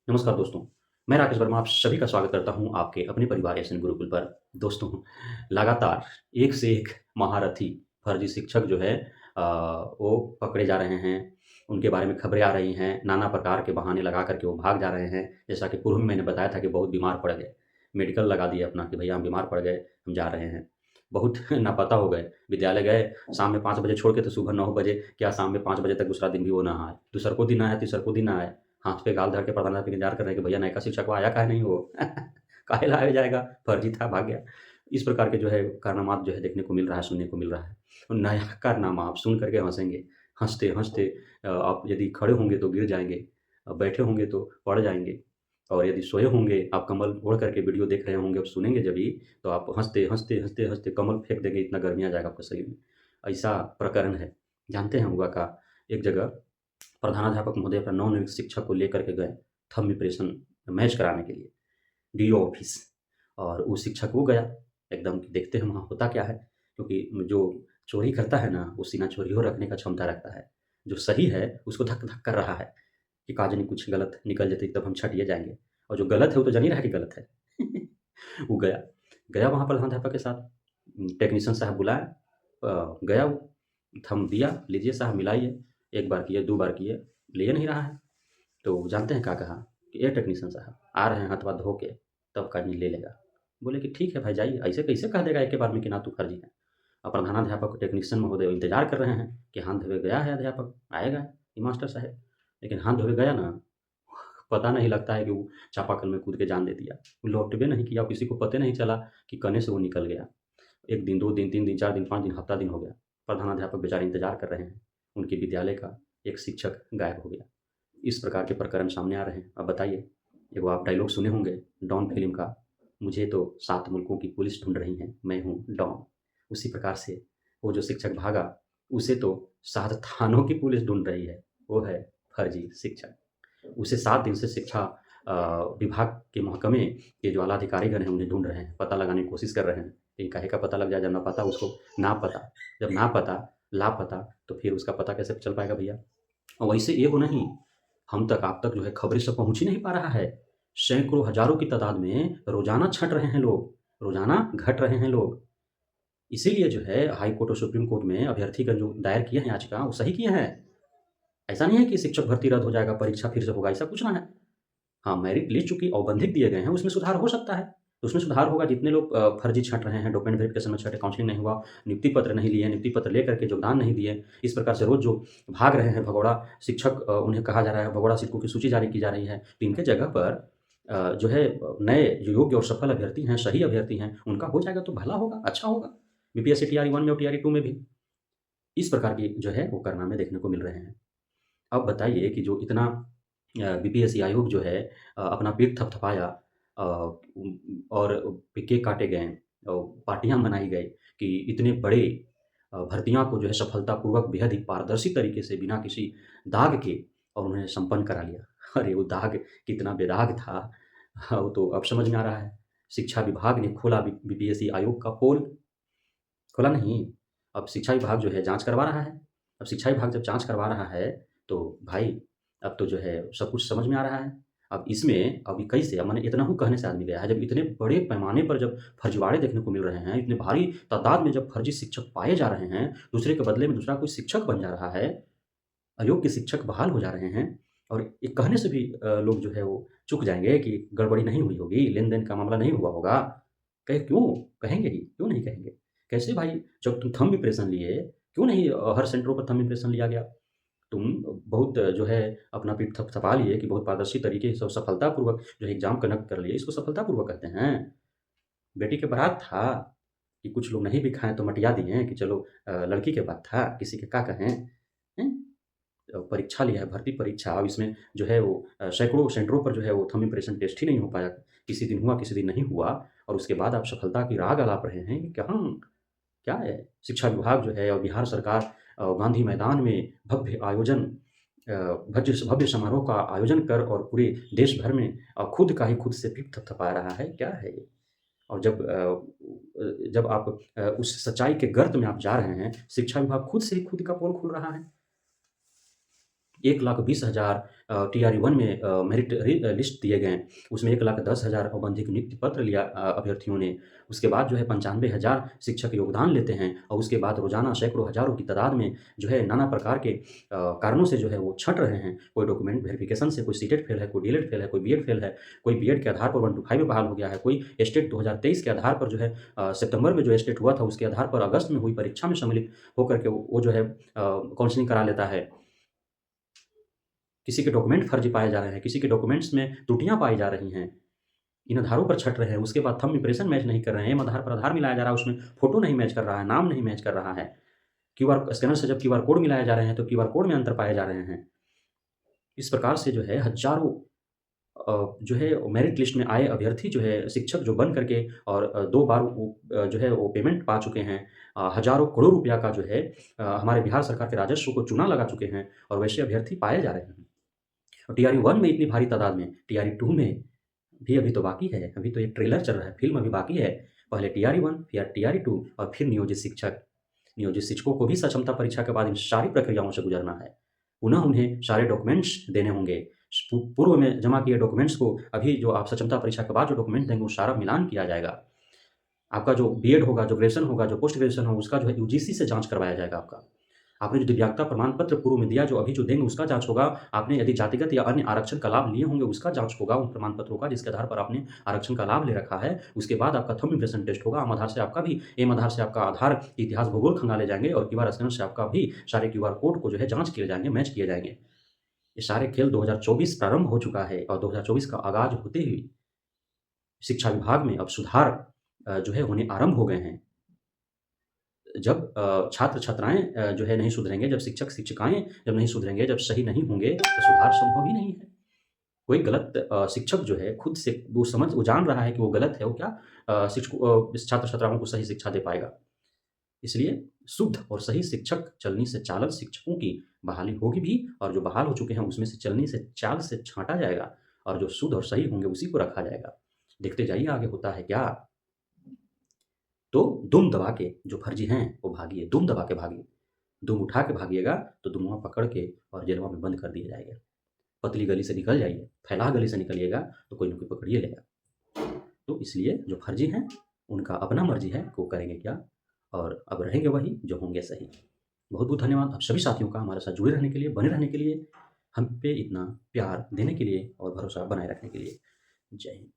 नमस्कार दोस्तों, मैं राकेश वर्मा आप सभी का स्वागत करता हूँ आपके अपने परिवार एसएन गुरुकुल पर। दोस्तों, लगातार एक से एक महारथी फर्जी शिक्षक जो है वो पकड़े जा रहे हैं, उनके बारे में खबरें आ रही हैं, नाना प्रकार के बहाने लगा कर के वो भाग जा रहे हैं। जैसा कि पूर्व में मैंने बताया था कि बहुत बीमार पड़ गए, मेडिकल लगा दिए अपना कि भैया हम बीमार पड़ गए, हम जा रहे हैं। बहुत लापता हो गए, विद्यालय गए, शाम में 5 बजे छोड़ के तो सुबह 9 बजे, क्या शाम में 5 बजे तक दूसरा दिन भी वो ना आए। दूसरको दिन आए, तीसरको दिन आए। हाथ पे गाल धर के प्रधानाध्यापक इंतज़ार कर रहे हैं कि भैया नयका शिक्षक आया काहे नहीं वो? काहे ला आ जाएगा? फर्जी था, भाग गया। इस प्रकार के जो है कारनामात जो है देखने को मिल रहा है, सुनने को मिल रहा है। और नया कारनामा आप सुन कर के हँसेंगे। हँसते-हँसते आप यदि खड़े होंगे तो गिर जाएँगे, बैठे होंगे तो पड़ जाएँगे और यदि सोए होंगे, आप कंबल ओढ़ करके वीडियो देख रहे होंगे और सुनेंगे जभी, तो आप हँसते-हँसते कंबल फेंक देंगे, इतना गर्मी आ जाएगा आपके शरीर में। ऐसा प्रकरण है। जानते हैं हुआ क्या? एक जगह प्रधानाध्यापक महोदय अपना नवनियुक्त शिक्षक को लेकर के गए थंब इम्प्रेशन मैच कराने के लिए डीओ ऑफिस। और वो शिक्षक वो गया एकदम कि देखते हैं वहाँ होता क्या है, क्योंकि जो चोरी करता है ना वो सीना चोरियों रखने का क्षमता रखता है। जो सही है उसको धक धक कर रहा है कि काज नहीं कुछ गलत निकल जाती तब हम छँटिए जाएंगे, और जो गलत है वो तो जान ही रहा है कि गलत है। वो गया गया वहाँ प्रधानाध्यापक के साथ, टेक्नीशियन साहब बुलाए, गया वो, थंब दिया, लीजिए साहब मिलाइए। एक बार किए, 2 बार किए, ले नहीं रहा है। तो जानते हैं क्या कहा कि ए टेक्नीशियन साहब आ रहे हैं हाथ-वाथ धो के, तब कहीं ले लेगा। बोले कि ठीक है भाई जाइए, ऐसे कैसे कह देगा एक ही बार में कि ना तू फर्जी है। और प्रधानाध्यापक टेक्नीशियन महोदय इंतज़ार कर रहे हैं कि हाथ धोए गया है अध्यापक, आएगा ये मास्टर साहब। लेकिन हाथ धोए गया ना, पता नहीं लगता है कि वो चापाकल में कूद के जान दे दिया। वो लौटबे नहीं किया, किसी को पता नहीं चला कि कने से वो निकल गया। 1 दिन, 2 दिन, 3 दिन, 4 दिन, 5 दिन, हफ्ता दिन हो गया। प्रधानाध्यापक बेचारे इंतज़ार कर रहे हैं। उनके विद्यालय का एक शिक्षक गायब हो गया। इस प्रकार के प्रकरण सामने आ रहे हैं। अब बताइए, एगो आप डायलॉग सुने होंगे डॉन फ़िल्म का, मुझे तो 7 मुल्कों की पुलिस ढूँढ रही है, मैं हूँ डॉन। उसी प्रकार से वो जो शिक्षक भागा, उसे तो 7 थानों की पुलिस ढूँढ रही है, वो है फर्जी शिक्षक। उसे 7 दिन से शिक्षा विभाग के महकमे के जो आलाधिकारीगण हैं, उन्हें ढूँढ रहे हैं, पता लगाने की कोशिश कर रहे हैं। लेकिन काहे का पता लग जाए जब ना पता उसको ना पता, जब ना पता, लापता, तो फिर उसका पता कैसे चल पाएगा भैया? और वैसे एगो नहीं, हम तक आप तक जो है खबरें सब पहुँच ही नहीं पा रहा है। सैकड़ों, हज़ारों की तादाद में रोज़ाना छँट रहे हैं लोग, रोज़ाना घट रहे हैं लोग। इसीलिए जो है हाई कोर्ट और सुप्रीम कोर्ट में अभ्यर्थीगण जो दायर किए हैं याचिका, वो सही किए हैं। ऐसा नहीं है कि शिक्षक भर्ती रद्द हो जाएगा, परीक्षा फिर से होगा, ऐसा कुछ ना है। हाँ, मेरिट लिस्ट चूँकि औबंधिक दिए गए हैं, उसमें सुधार हो सकता है। तो उसमें सुधार होगा, जितने लोग फर्जी छँट रहे हैं, डॉक्यूमेंट वेरिफ़िकेशन में छँटे, काउंसलिंग नहीं हुआ, नियुक्ति पत्र नहीं लिए, नियुक्ति पत्र लेकर के योगदान नहीं दिए, इस प्रकार से रोज़ जो भाग रहे हैं भगौड़ा शिक्षक, उन्हें कहा जा रहा है, भगौड़ा शिक्षकों की सूची जारी की जा रही है। तो इनके जगह पर जो है नए जो योग्य और सफल अभ्यर्थी हैं, सही अभ्यर्थी हैं, उनका हो जाएगा तो भला होगा, अच्छा होगा। बीपीएससी टीआरई 1 में और टीआरई 2 में भी। इस प्रकार की जो है वो कारनामे देखने को मिल रहे हैं। अब बताइए कि जो इतना बीपीएससी आयोग जो है अपना पेट थपथपाया, और केक काटे गए और पार्टियाँ मनाई गई कि इतने बड़े भर्तियाँ को जो है सफलतापूर्वक बेहद ही पारदर्शी तरीके से बिना किसी दाग के और उन्होंने संपन्न करा लिया। अरे वो दाग कितना बेदाग था, वो तो अब समझ में आ रहा है। शिक्षा विभाग ने खोला बीपीएससी आयोग का पोल, खोला नहीं, अब शिक्षा विभाग जो है जाँच करवा रहा है। अब शिक्षा विभाग जब जाँच करवा रहा है, तो भाई अब तो जो है सब कुछ समझ में आ रहा है। अब इसमें अभी कैसे, अब माने इतना हूँ कहने से आदमी गया है, जब इतने बड़े पैमाने पर जब फर्जीवाड़े देखने को मिल रहे हैं, इतने भारी तादाद में जब फर्जी शिक्षक पाए जा रहे हैं, दूसरे के बदले में दूसरा कोई शिक्षक बन जा रहा है, अयोग्य शिक्षक बहाल हो जा रहे हैं, और ये कहने से भी लोग जो है वो चूक जाएँगे कि गड़बड़ी नहीं हुई होगी, लेन-देन का मामला नहीं हुआ होगा। क्यों? कहेंगे ही, क्यों नहीं कहेंगे? कैसे भाई, जब तुम थंब इम्प्रेशन लिए, क्यों नहीं हर सेंटरों पर थंब इम्प्रेशन लिया गया? तुम बहुत जो है अपना पीठ थपथपा लिए कि बहुत पारदर्शी तरीके से और सफलतापूर्वक जो है एग्ज़ाम कंडक्ट कर लिए, इसको सफलतापूर्वक कहते हैं। बेटी के बारात था कि कुछ लोग नहीं भी खाएँ तो मटिया दिए कि चलो लड़की के बात था, किसी के क्या कहें? हैं? परीक्षा लिया है, भर्ती परीक्षा, अब इसमें जो है वो सैकड़ों सेंटरों पर जो है वो थंब इम्प्रेशन टेस्ट ही नहीं हो पाया। किसी दिन हुआ, किसी दिन नहीं हुआ, और उसके बाद आप सफलता की राह अलाप रहे हैं। ये कहाँ, क्या है? शिक्षा विभाग जो है और बिहार सरकार गांधी मैदान में भव्य आयोजन, भव्य समारोह का आयोजन कर और पूरे देश भर में खुद का ही खुद से पीठ थपथपा रहा है, क्या है ये? और जब आप उस सच्चाई के गर्त में आप जा रहे हैं, शिक्षा विभाग खुद से ही खुद का पोल खोल रहा है। 1,20,000 TRE-1 में मेरिट लिस्ट दिए गए। उसमें 1,10,000 औपबंधिक नियुक्ति पत्र लिया अभ्यर्थियों ने। उसके बाद जो है 95,000 शिक्षक योगदान लेते हैं और उसके बाद रोज़ाना सैकड़ों हज़ारों की तादाद में जो है नाना प्रकार के कारणों से जो है वो छँट रहे हैं। कोई डॉक्यूमेंट वेरिफ़िकेशन से, कोई सीटेट फेल है, कोई डीएलएड फेल है, कोई बीएड फेल है, कोई बीएड के आधार पर 1-5 में बहाल हो गया है, कोई एस्टेट 2023 के आधार पर जो है सितंबर में जो एस्टेट हुआ था उसके आधार पर अगस्त में हुई परीक्षा में सम्मिलित होकर के वो जो है काउंसलिंग करा लेता है। किसी के डॉक्यूमेंट फर्जी पाए जा रहे हैं, किसी के डॉक्यूमेंट्स में त्रुटियाँ पाई जा रही हैं। इन आधारों पर छँट रहे हैं, उसके बाद थंब इम्प्रेशन मैच नहीं कर रहे हैं, एम आधार पर आधार मिलाया जा रहा है, उसमें फ़ोटो नहीं मैच कर रहा है, नाम नहीं मैच कर रहा है। क्यूआर स्कैनर से जब क्यूआर कोड मिलाए जा रहे हैं, तो क्यूआर कोड में अंतर पाए जा रहे हैं। इस प्रकार से जो है हज़ारों जो है मेरिट लिस्ट में आए अभ्यर्थी जो है शिक्षक जो बन करके और 2 बार वो जो है वो पेमेंट पा चुके हैं। हज़ारों करोड़ रुपया का जो है हमारे बिहार सरकार के राजस्व को चूना लगा चुके हैं और वैसे अभ्यर्थी पाए जा रहे हैं। और टीआरई 1 में इतनी भारी तादाद में, टीआरई 2 में भी अभी तो बाकी है, अभी तो एक ट्रेलर चल रहा है, फ़िल्म अभी बाकी है। पहले टीआरई 1 फिर टीआरई 2 और फिर नियोजित शिक्षक। नियोजित शिक्षकों को भी सक्षमता परीक्षा के बाद इन सारी प्रक्रियाओं से गुजरना है। पुनः उन्हें सारे डॉक्यूमेंट्स देने होंगे। पूर्व में जमा किए डॉक्यूमेंट्स को अभी जो आप सक्षमता परीक्षा के बाद जो डॉक्यूमेंट देंगे, वो सारा मिलान किया जाएगा। आपका जो बीएड होगा, जो ग्रेजुएशन होगा, जो पोस्ट ग्रेजुएशन होगा, उसका जो है यूजीसी से जाँच करवाया जाएगा आपका। आपने जो दिव्यांगता प्रमाण पत्र पूर्व में दिया, जो अभी जो देंगे उसका जाँच होगा। आपने यदि जातिगत या अन्य आरक्षण का लाभ लिए होंगे, उसका जाँच होगा उन प्रमाण पत्रों का जिसके आधार पर आपने आरक्षण का लाभ ले रखा है। उसके बाद आपका थंब इम्प्रेशन टेस्ट होगा। आम आधार से आपका भी एम आधार से आपका आधार, इतिहास, भूगोल खंगाले जाएँगे और क्यूआर स्कैनर से आपका भी सारे क्यूआर कोड को जो है जाँच किए जाएँगे, मैच किए जाएँगे। ये सारे खेल 2024 प्रारंभ हो चुका है और 2024 का आगाज़ होते ही शिक्षा विभाग में अब सुधार जो है होने आरंभ हो गए हैं। जब छात्र-छात्राएँ जो है नहीं सुधरेंगे, जब शिक्षक-शिक्षिकाएँ जब नहीं सुधरेंगे, जब सही नहीं होंगे, तो सुधार संभव ही नहीं है। कोई गलत शिक्षक जो है खुद से वो जान रहा है कि वो गलत है, वो क्या इस छात्र-छात्राओं को सही शिक्षा दे पाएगा। इसलिए शुद्ध और सही शिक्षक चलनी से चालल शिक्षकों की बहाली होगी भी और जो बहाल हो चुके हैं उसमें से चलनी से चाल से छाँटा जाएगा और जो शुद्ध और सही होंगे उसी को रखा जाएगा। देखते जाइए आगे होता है क्या। तो दुम दबा के जो फर्जी हैं वो भागिए, दुम दबा के भागिए। दुम उठा के भागिएगा तो दुमुआ पकड़ के और जेलवा में बंद कर दिए जाएँगे। पतली गली से निकल जाइए, फैलाह गली से निकलिएगा तो कोई न कोई पकड़ ही लेगा। तो इसलिए जो फर्जी हैं उनका अपना मर्ज़ी है कि वो करेंगे क्या और अब रहेंगे वही जो होंगे सही। बहुत-बहुत धन्यवाद आप सभी साथियों का हमारे साथ जुड़े रहने के लिए, बने रहने के लिए, हम पे इतना प्यार देने के लिए और भरोसा बनाए रखने के लिए। जय हिंद।